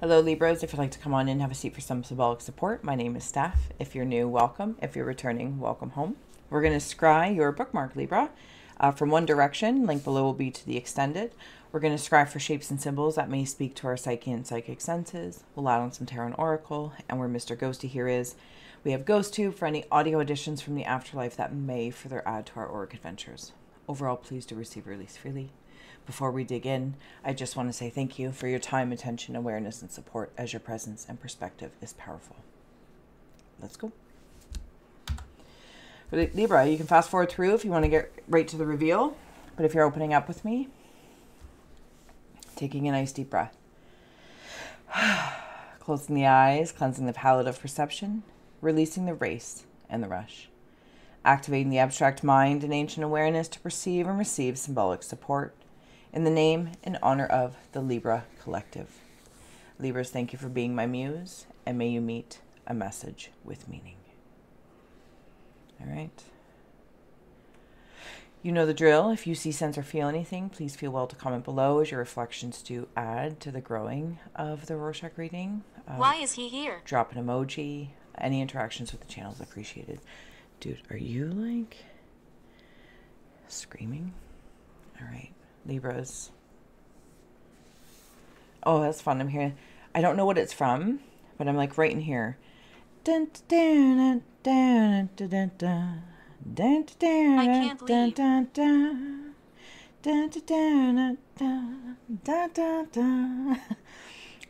Hello Libras, if you'd like to come on in and have a seat for some symbolic support, my name is Steph. If you're new, welcome. If you're returning, welcome home. We're going to scry your bookmark, Libra, from one direction. Link below will be to the extended. We're going to scry for shapes and symbols that may speak to our psyche and psychic senses. We'll add on some tarot and oracle, and where Mr. Ghosty here is, we have GhostTube for any audio additions from the afterlife that may further add to our auric adventures. Overall, please do receive release freely. Before we dig in, I just want to say thank you for your time, attention, awareness, and support, as your presence and perspective is powerful. Let's go. For Libra, you can fast forward through if you want to get right to the reveal. But if you're opening up with me, taking a nice deep breath. Closing the eyes, cleansing the palette of perception, releasing the race and the rush. Activating the abstract mind and ancient awareness to perceive and receive symbolic support. In the name and honor of the Libra Collective. Libras, thank you for being my muse, and may you meet a message with meaning. All right. You know the drill. If you see, sense, or feel anything, please feel well to comment below as your reflections do add to the growing of the Rorschach reading. Why is he here? Drop an emoji. Any interactions with the channel is appreciated. Dude, are you like screaming? All right. Libras. Oh, that's fun. I'm hearing. I don't know what it's from, but I'm like right in here. I can't leave.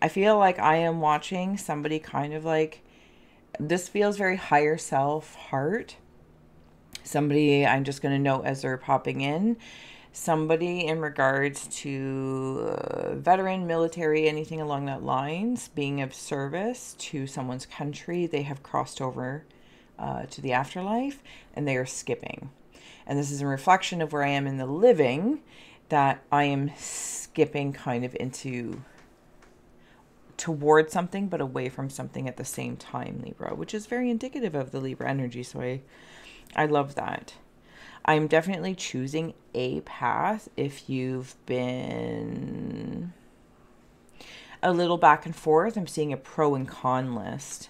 I feel like I am watching somebody kind of like, this feels very higher self heart. Somebody I'm just going to note as they're popping in. Somebody in regards to veteran, military, anything along that lines, being of service to someone's country. They have crossed over to the afterlife and they are skipping. And this is a reflection of where I am in the living, that I am skipping kind of into towards something but away from something at the same time, Libra, which is very indicative of the Libra energy. So I love that. I'm definitely choosing a path if you've been a little back and forth. I'm seeing a pro and con list.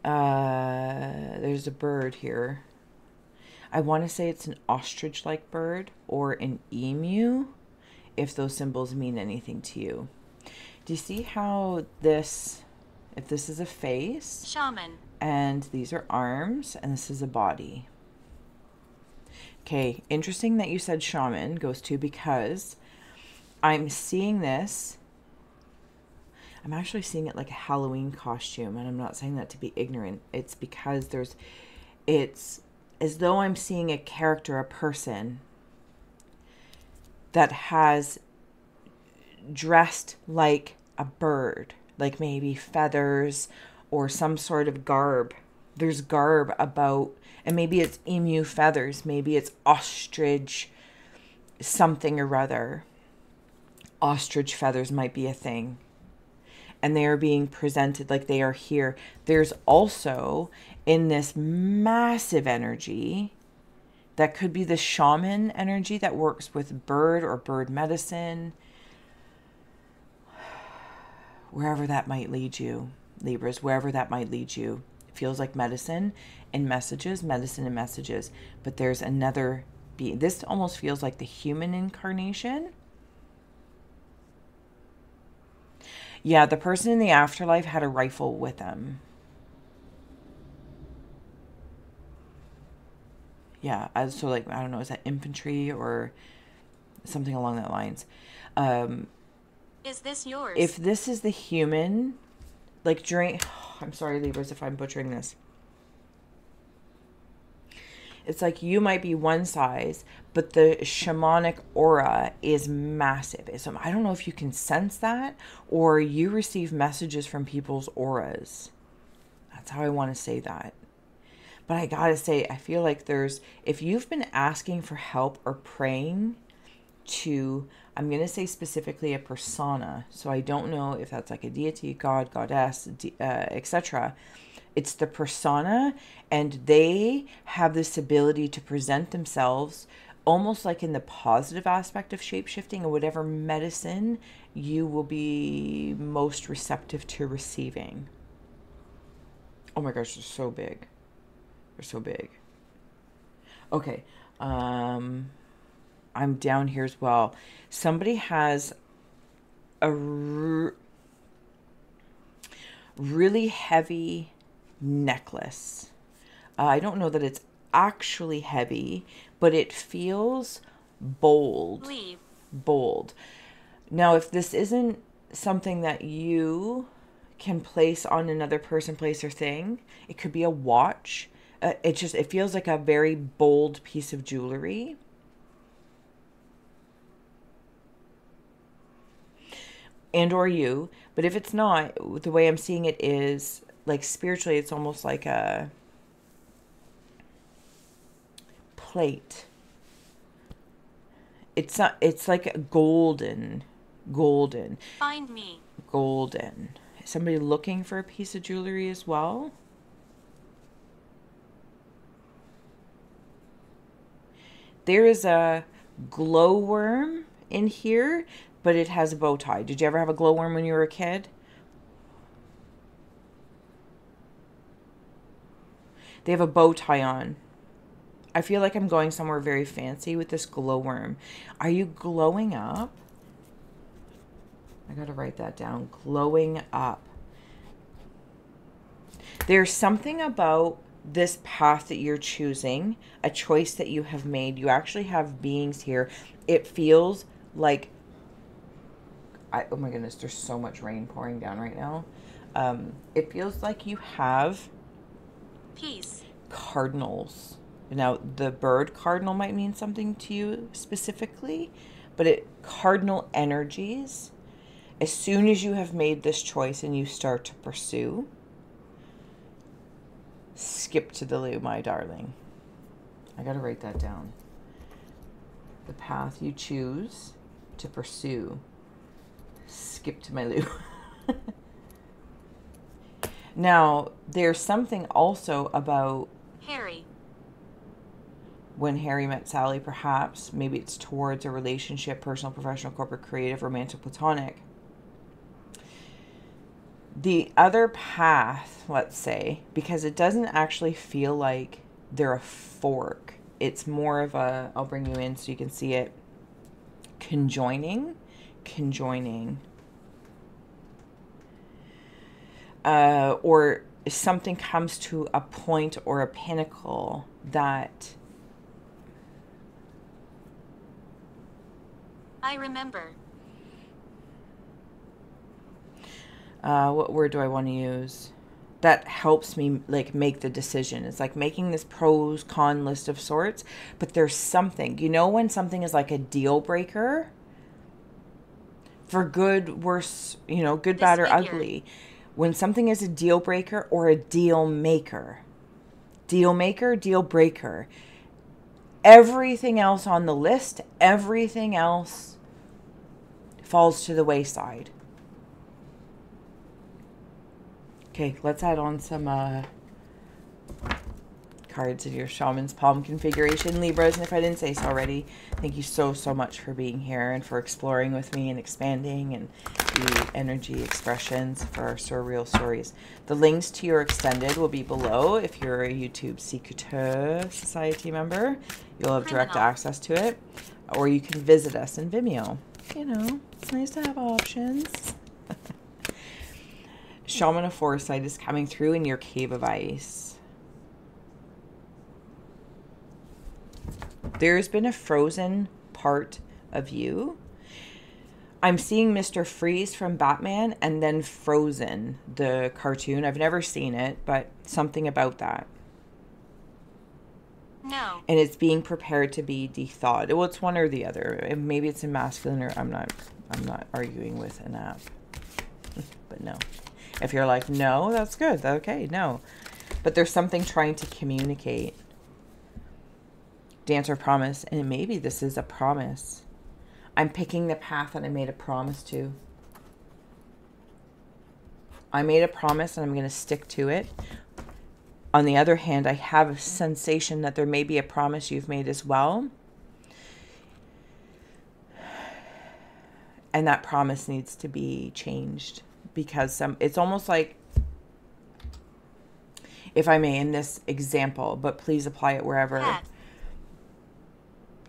There's a bird here. I want to say it's an ostrich-like bird or an emu, if those symbols mean anything to you. Do you see how this... If this is a face, shaman, and these are arms, and this is a body. Okay, interesting that you said shaman, goes to, because I'm seeing this. I'm actually seeing it like a Halloween costume, and I'm not saying that to be ignorant. It's because it's as though I'm seeing a character, a person that has dressed like a bird. Like maybe feathers or some sort of garb. There's garb about, and maybe it's emu feathers. Maybe it's ostrich something or other. Ostrich feathers might be a thing. And they are being presented like they are here. There's also in this massive energy that could be the shaman energy that works with bird or bird medicine. Wherever that might lead you, Libras, wherever that might lead you. It feels like medicine and messages, medicine and messages. But there's another being. This almost feels like the human incarnation. Yeah, the person in the afterlife had a rifle with them. Yeah, so like, I don't know, is that infantry or something along that lines? Is this yours? If this is the human, like during, I'm sorry, Libras, if I'm butchering this. It's like you might be one size, but the shamanic aura is massive. So I don't know if you can sense that, or you receive messages from people's auras. That's how I want to say that. But I gotta say, I feel like if you've been asking for help or praying to, I'm going to say specifically a persona. So I don't know if that's like a deity, god, goddess, etc. It's the persona, and they have this ability to present themselves almost like in the positive aspect of shape-shifting, and whatever medicine you will be most receptive to receiving. Oh my gosh, they're so big. They're so big. Okay. I'm down here as well. Somebody has a really heavy necklace. I don't know that it's actually heavy, but it feels bold. Leave. Bold. Now, if this isn't something that you can place on another person, place, or thing, it could be a watch. It feels like a very bold piece of jewelry. And or you. But if it's not, the way I'm seeing it is like spiritually, it's almost like a plate. It's not, it's like a golden. Find me. Golden. Is somebody looking for a piece of jewelry as well? There is a glowworm in here, but it has a bow tie. Did you ever have a glowworm when you were a kid? They have a bow tie on. I feel like I'm going somewhere very fancy with this glowworm. Are you glowing up? I gotta write that down. Glowing up. There's something about this path that you're choosing, a choice that you have made. You actually have beings here. It feels like, oh my goodness, there's so much rain pouring down right now. It feels like you have Peace. Cardinals. Now, the bird cardinal might mean something to you specifically, but cardinal energies, as soon as you have made this choice and you start to pursue, skip to the loo, my darling. I gotta write that down. The path you choose to pursue, skip to my loo. Now, there's something also about Harry. when Harry met Sally, perhaps. Maybe it's towards a relationship, personal, professional, corporate, creative, romantic, platonic. The other path, let's say, because it doesn't actually feel like they're a fork. It's more of a, I'll bring you in so you can see it, conjoining. Or something comes to a point or a pinnacle that... I remember. What word do I want to use? That helps me like make the decision. It's like making this pros con list of sorts, but there's something, you know, when something is like a deal breaker for good, worse, you know, good, bad, or ugly. When something is a deal breaker or a deal maker, deal breaker, everything else on the list, everything else falls to the wayside. Okay, let's add on some cards in your Shaman's Palm configuration, Libras. And if I didn't say so already, thank you so much for being here and for exploring with me and expanding and the energy expressions for our surreal stories. The links to your extended will be below. If you're a YouTube Secreteur Society member, you'll have direct access to it. Or you can visit us in Vimeo. You know, it's nice to have options. Shaman of Foresight is coming through in your cave of ice. There's been a frozen part of you. I'm seeing Mr. Freeze from Batman and then Frozen, the cartoon. I've never seen it, but something about that. No. And it's being prepared to be de-thawed. Well, it's one or the other. Maybe it's in masculine or I'm not arguing with an app. But no. If you're like, no, that's good. Okay, no. But there's something trying to communicate. Dance or promise. And maybe this is a promise. I'm picking the path that I made a promise to. I made a promise and I'm going to stick to it. On the other hand, I have a sensation that there may be a promise you've made as well. And that promise needs to be changed, because it's almost like, if I may, in this example, but please apply it wherever. Pat.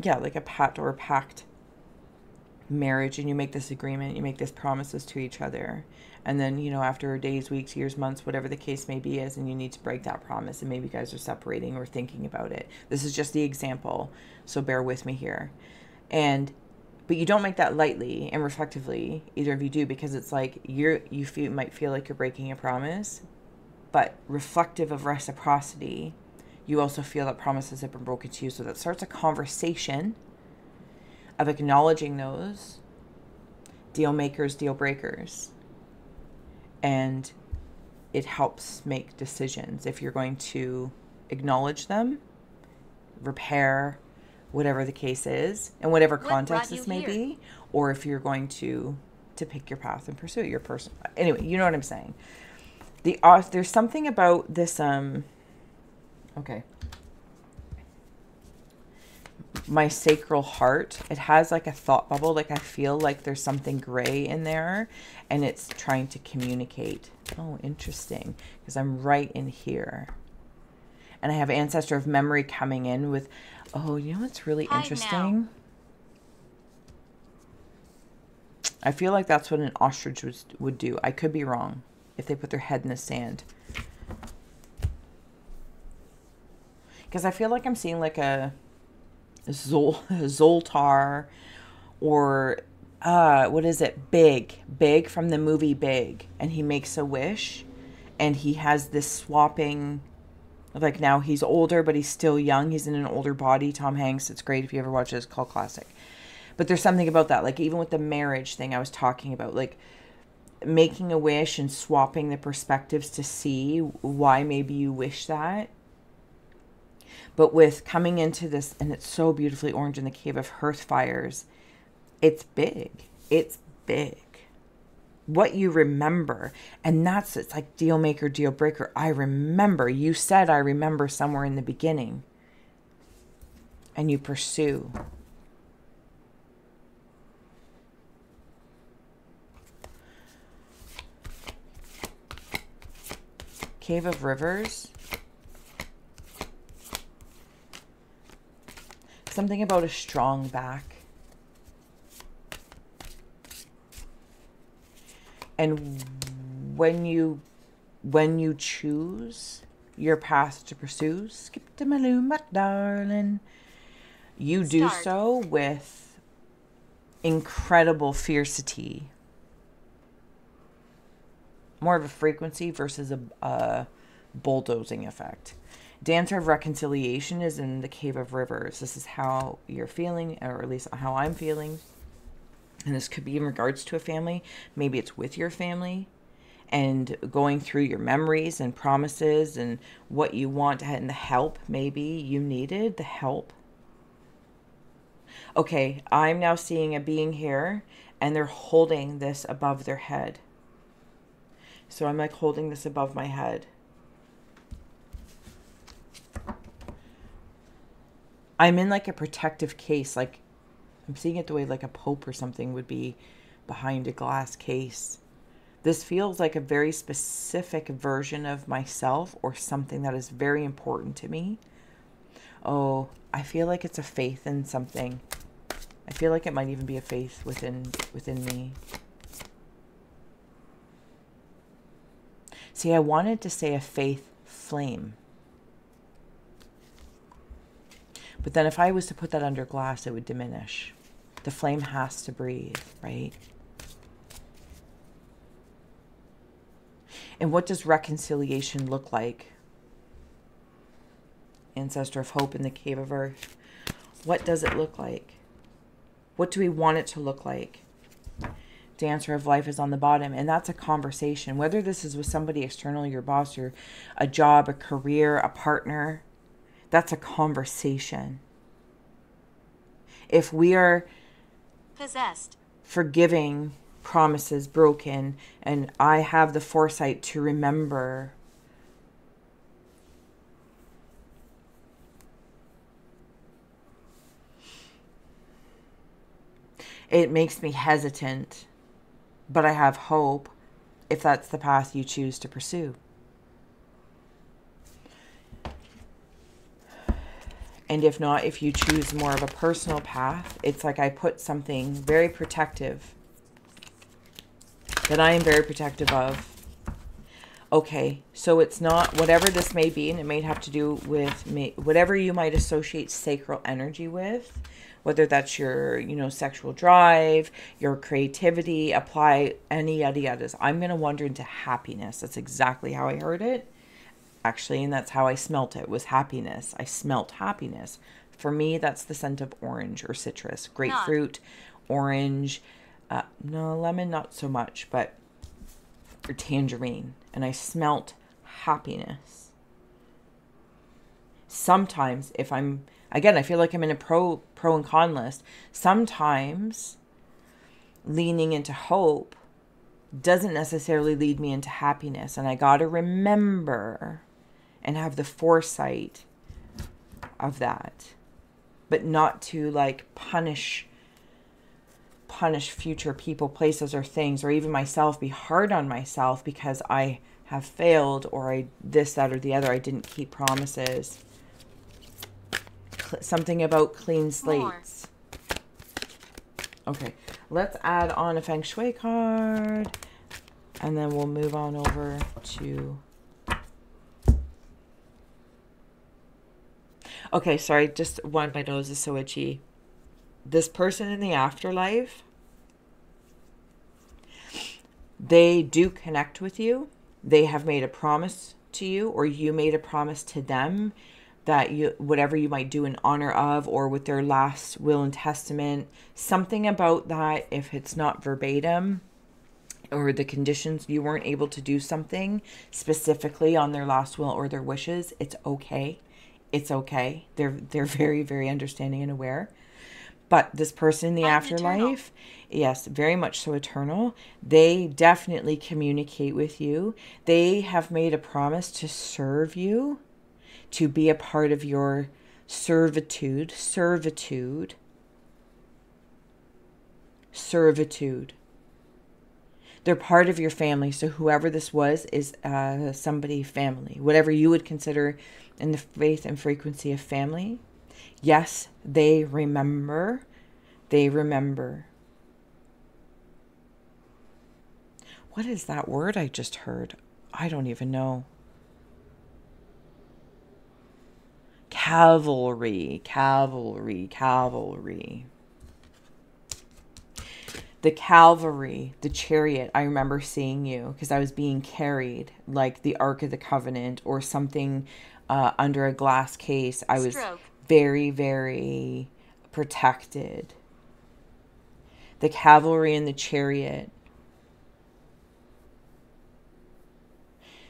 Yeah, like a pat or a pact marriage, and you make this agreement, you make these promises to each other, and then, you know, after days, weeks, years, months, whatever the case may be, and you need to break that promise, and maybe you guys are separating or thinking about it. This is just the example, so bear with me here. But you don't make that lightly and reflectively, either of you do, because it's like you might feel like you're breaking a promise, but reflective of reciprocity, you also feel that promises have been broken to you. So that starts a conversation of acknowledging those deal makers, deal breakers. And it helps make decisions if you're going to acknowledge them, repair, whatever the case is, and whatever context this may be, or if you're going to pick your path and pursue your personal. Anyway, you know what I'm saying. There's something about this. Okay. My sacral heart, it has like a thought bubble. Like I feel like there's something gray in there, and it's trying to communicate. Oh, interesting. Because I'm right in here. And I have ancestor of memory coming in with, oh, you know what's really interesting? Now. I feel like that's what an ostrich would do. I could be wrong if they put their head in the sand. Because I feel like I'm seeing like a Zoltar, or what is it? Big from the movie Big. And he makes a wish, and he has this swapping. Like now he's older, but he's still young. He's in an older body. Tom Hanks. It's great if you ever watch it. It's called classic. But there's something about that. Like even with the marriage thing I was talking about, like making a wish and swapping the perspectives to see why maybe you wish that. But with coming into this, and it's so beautifully orange in the Cave of Hearth Fires, it's big. It's big. What you remember, and it's like deal maker, deal breaker. I remember. You said I remember somewhere in the beginning, and you pursue. Cave of Rivers. Something about a strong back. And when you choose your path to pursue, skip to my loom, my darling, you do so with incredible fiercity. More of a frequency versus a bulldozing effect. Dancer of Reconciliation is in the Cave of Rivers. This is how you're feeling, or at least how I'm feeling. And this could be in regards to a family. Maybe it's with your family, and going through your memories and promises and what you want, and the help maybe you needed, the help. Okay, I'm now seeing a being here, and they're holding this above their head. So I'm like holding this above my head. I'm in like a protective case, like I'm seeing it the way like a pope or something would be behind a glass case. This feels like a very specific version of myself, or something that is very important to me. Oh, I feel like it's a faith in something. I feel like it might even be a faith within me. See, I wanted to say a faith flame. But then if I was to put that under glass, it would diminish. The flame has to breathe, right? And what does reconciliation look like? Ancestor of Hope in the Cave of Earth. What does it look like? What do we want it to look like? Dancer of Life is on the bottom, and that's a conversation. Whether this is with somebody external, your boss, or a job, a career, a partner, that's a conversation. If we are possessed, forgiving promises broken, and I have the foresight to remember, It makes me hesitant, but I have hope if that's the path you choose to pursue. And if not, if you choose more of a personal path, it's like I put something very protective that I am very protective of. Okay, so it's not whatever this may be, and it may have to do with whatever you might associate sacral energy with, whether that's your, sexual drive, your creativity, apply any yada yadas. I'm going to wander into happiness. That's exactly how I heard it. Actually, and that's how I smelt it, was happiness. I smelt happiness. For me, that's the scent of orange or citrus. Grapefruit, orange, no, lemon, not so much, but or tangerine. And I smelt happiness. Sometimes if I'm, again, I feel like I'm in a pro and con list. Sometimes leaning into hope doesn't necessarily lead me into happiness. And I got to remember and have the foresight of that, but not to like punish future people, places, or things, or even myself, be hard on myself because I have failed, or I this, that, or the other. I didn't keep promises. Something about clean slates. Okay, let's add on a feng shui card, and then we'll move on over to... Okay, sorry, just one, my nose is so itchy. This person in the afterlife, they do connect with you. They have made a promise to you, or you made a promise to them that you, whatever you might do in honor of, or with their last will and testament, something about that, if it's not verbatim, or the conditions, you weren't able to do something specifically on their last will or their wishes, it's okay. It's okay. They're very, very understanding and aware. But this person in the afterlife, yes, very much so eternal. They definitely communicate with you. They have made a promise to serve you, to be a part of your servitude. They're part of your family. So whoever this was is somebody family, whatever you would consider in the faith and frequency of family. Yes, they remember. They remember. What is that word I just heard? I don't even know. Cavalry. The cavalry, the chariot, I remember seeing you because I was being carried like the Ark of the Covenant or something under a glass case. I was very, very protected. The cavalry and the chariot.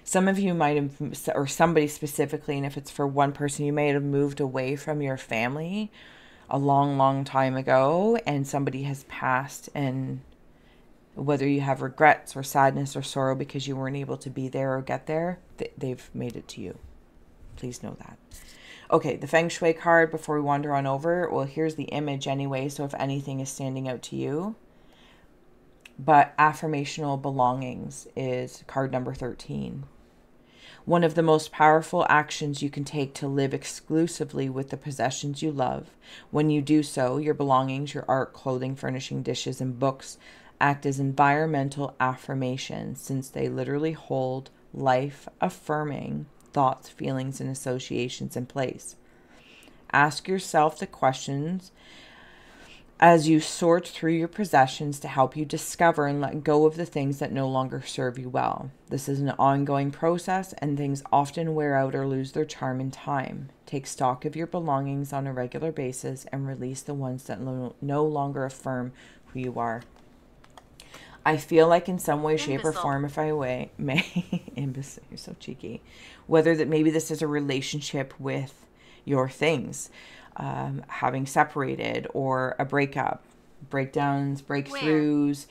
Some of you might have, or somebody specifically, and if it's for one person, you may have moved away from your family a long, long time ago, and somebody has passed, and whether you have regrets or sadness or sorrow because you weren't able to be there or get there, they've made it to you. Please know that. Okay, the Feng Shui card before we wander on over. Well, here's the image anyway, so if anything is standing out to you. But affirmational belongings is card number 13. One of the most powerful actions you can take to live exclusively with the possessions you love. When you do so, your belongings, your art, clothing, furnishing, dishes, and books act as environmental affirmations, since they literally hold life-affirming thoughts, feelings, and associations in place. Ask yourself the questions as you sort through your possessions to help you discover and let go of the things that no longer serve you well. This is an ongoing process, and things often wear out or lose their charm in time. Take stock of your belongings on a regular basis and release the ones that no longer affirm who you are. I feel like in some way, shape, or form, if I may, imbecile, you're so cheeky, whether that maybe this is a relationship with your things, having separated, or a breakup, breakdowns, breakthroughs,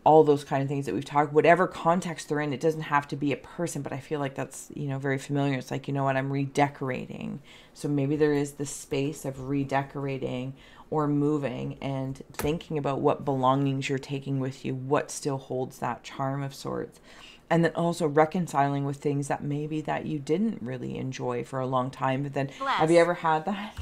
all those kind of things that we've talked, whatever context they're in. It doesn't have to be a person, but I feel like that's, very familiar. It's like, you know what, I'm redecorating. So maybe there is this space of redecorating, or moving and thinking about what belongings you're taking with you, what still holds that charm of sorts. And then also reconciling with things that maybe that you didn't really enjoy for a long time. But then have you ever had that?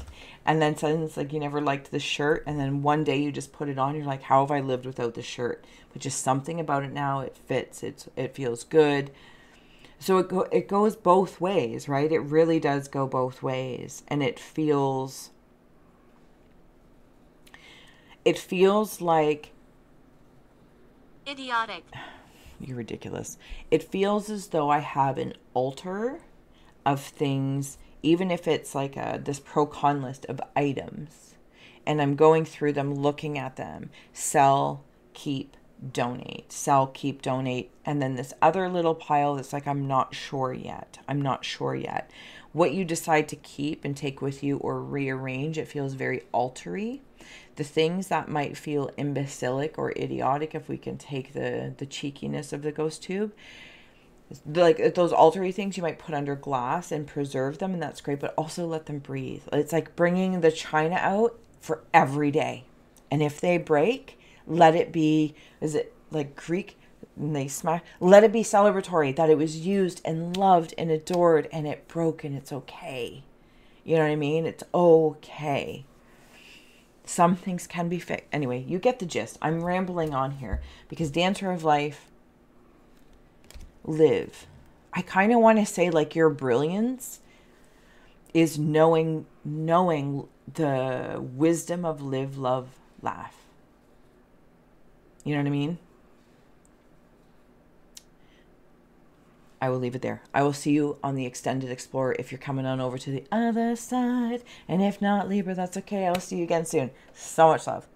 And then suddenly it's like you never liked the shirt. And then one day you just put it on. You're like, how have I lived without the shirt? But just something about it now. It fits. It feels good. So it goes both ways, right? It really does go both ways. And it feels like... Idiotic. You're ridiculous. It feels as though I have an altar of things, even if it's like this pro-con list of items. And I'm going through them, looking at them. Sell, keep, donate. Sell, keep, donate. And then this other little pile that's like, I'm not sure yet. I'm not sure yet. What you decide to keep and take with you or rearrange, it feels very altar-y. The things that might feel imbecilic or idiotic, if we can take the cheekiness of the ghost tube, like those altar-y things you might put under glass and preserve them, and that's great, but also let them breathe. It's like bringing the china out for every day. And if they break, let it be, is it like Greek? And they smash, let it be celebratory that it was used and loved and adored and it broke and it's okay. You know what I mean? It's okay. Some things can be fixed. Anyway, you get the gist. I'm rambling on here because Dancer of Life, live. I kind of want to say like your brilliance is knowing the wisdom of live, love, laugh. You know what I mean? I will leave it there. I will see you on the Extended Explorer if you're coming on over to the other side. And if not, Libra, that's okay. I'll see you again soon. So much love.